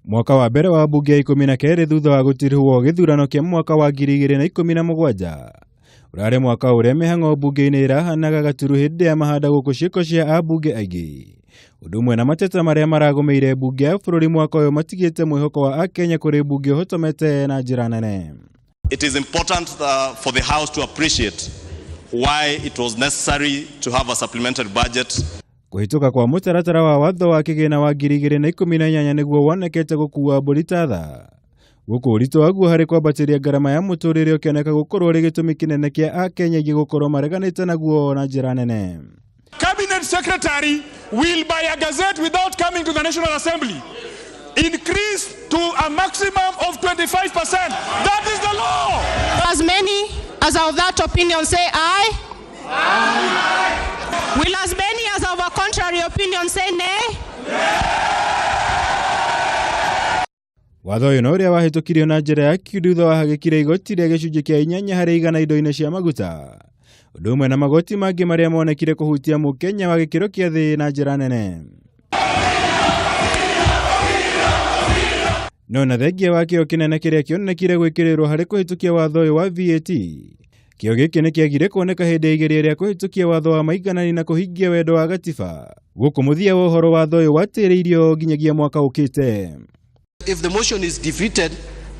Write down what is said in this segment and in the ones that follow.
Mwaka wa mbere wa bunge ya 12 thutha wa gutirwo githurano kia mwaka wa 2017 urare mwaka uria mihango bunge-ini irahanaga gaturu hindi ya mahanda guku ciiko cia ambunge aingi undu umwe na mateta maria maragomeire bunge ya bururi mwaka uyu matigite mwihoko wa akenya kuri bunge uhotomete na njira nene. It is important for the House to appreciate why it was necessary to have a supplementary budget. Kuhituka kwa mutaratara wa watho wa kigina wa 2018 niguo wonekete gukua mburitatha guku urito waguo hari kwambatiria ngarama ya muturire ukioneka gukorwo ri gitumi kinene kia akenya ingi gukorwo mareganite naguo na njira nene. Cabinet Secretary will buy a gazette without coming to the National Assembly. Increase to a maximum of 25%. That is the law. As many as are of that opinion say aye. Aye. Will as many as of a contrary opinion say nay? Watho uyu no uria wahitukirio na njira ya kiudutha wahagikire igoti ria gicunji kia 8% indo-ini cia maguta. Undu umwe na magoti mangi maria monekire kuhutia mukenya wa gikiro kia thi na njira nene. No na thengia wa kio kinene kiria kionekire gwikirirwo hari kuhitukia watho uyu wa VAT. Kio giki ni kiagire kuoneka hindi igeria ria kuhitukia watho wa maiganani na kuhingia wendo wa gatiba guku muthia wa uhoro watho uyu watiriirio nginyagia mwaka ukite. If the motion is defeated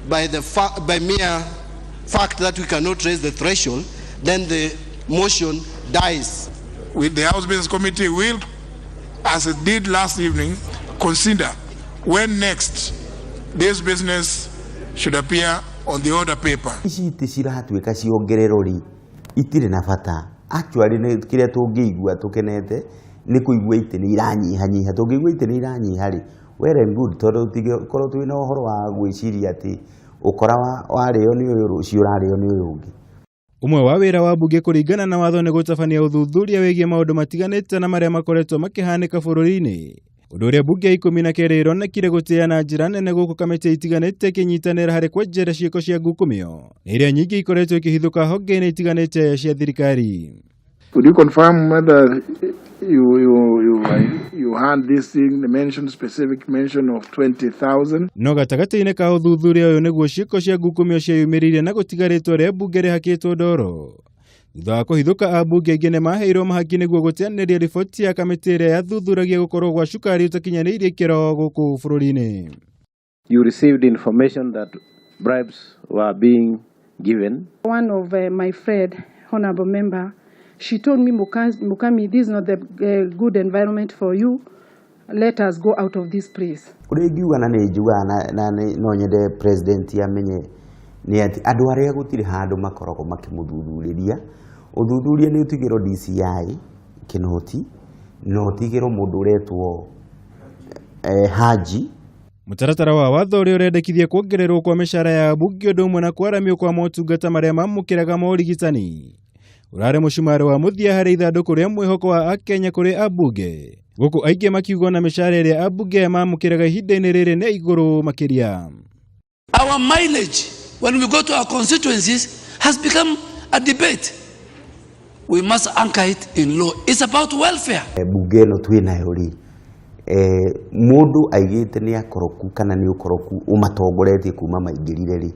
by mere fact that we cannot raise the threshold, then the motion dies. With the House Business Committee will, as it did last evening, consider when next this business should appear on the order paper. Ici ciratuika ciongererori itire na bata. Actually ne kiria tungiigua tukenete ni kuigua ite ni iranyihanyiha tungigua ite ni iranyiha ri well and good tondu tigikoro twina uhoro wa gwiciria ati ukora wario ni uyu rucio urario ni uyu ungi. Umwe wa wira wa bunge kuringana na watho ni gutabania uthuthuria wigie maundu matiganite na maria makoretwo makihanika bururi-ini. Undu uria bunge ya 12 ironekire gutia na njira nene guku kamiti itiganite kinyitanira hari kwenjera ciiko cia ngukumio na iria nyingi ikoretwo ikihithuka honge-ini itiganite cia thirikari. Could you confirm whether you had this thing, the specific mention of 20,000? No gatagati-ini ka uthuthuria uyu niguo ciiko cia ngukumio ciayumiriire na gutigaritwo ria bunge rihakitwo ndoro. Thutha wa kuhithuka ambunge aingĩ nĩ maheirwo mahaki nĩguo gũteanĩria riboti ya kamĩtĩ ĩrĩa yathuthuragia gũkorwo gwa cukari ũtakinyanĩirie ikĩro gũkũ bũrũri-inĩ. You received information that bribes were being given. One of my friend, honorable member, she told me, Mukami, this is not the good environment for you. Let us go out of this place. Ũrĩa ngiuga na nĩ njugaga na no nyende president amenye ni ati andu aria gutire handu makoragwo makimuthuthuria uthuthuria ni utigiro DCI kinoti no utigiro mundu uretwo Haji. Mutaratara wa watho uria urendekithia kuongererwo kwa mishara ya bunge undu umwe na kwaramio kwa motungata maria mamukiraga morigitani urare mucumari wa muthia hari ithanduku ria mwihoko wa akenya kuri ambunge guku aingi makiugwo na mishara iria ambunge mamukiraga ihinda-ini riri ni iguru makiria. Our mileage when we go to our constituencies has become a debate. We must anchor it in law. It's about welfare. Bunge no twinayo ri mundu aigite ni akoroku kana ni ukoroku umatongoretie kuma maingirire ri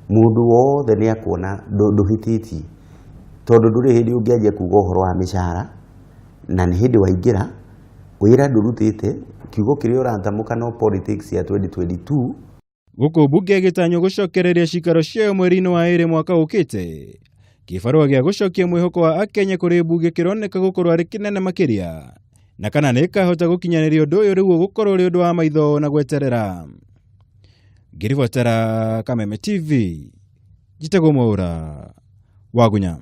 mundu wothe ni akuona nduhititi tondu nduri hindi ungianjia kuga uhoro wa mishara na ni hindi waingira wira ndurutite kiugo kiria urantamuka no politics ya 2022 guku bunge gitanyo gucokereria cikaro cia mweri-ini wa 2 mwaka ukite. Kibarua gia gucokia mwihoko wa akenya kuri bunge kironeka gukorwo ari kinene makiria na kana ni kahota gukinyaniria undu uyu riguo gukorwo ri undu wa maitho na gweterera. Ngiribotera Kameme TV, Jitego Mwaura, Wagunya.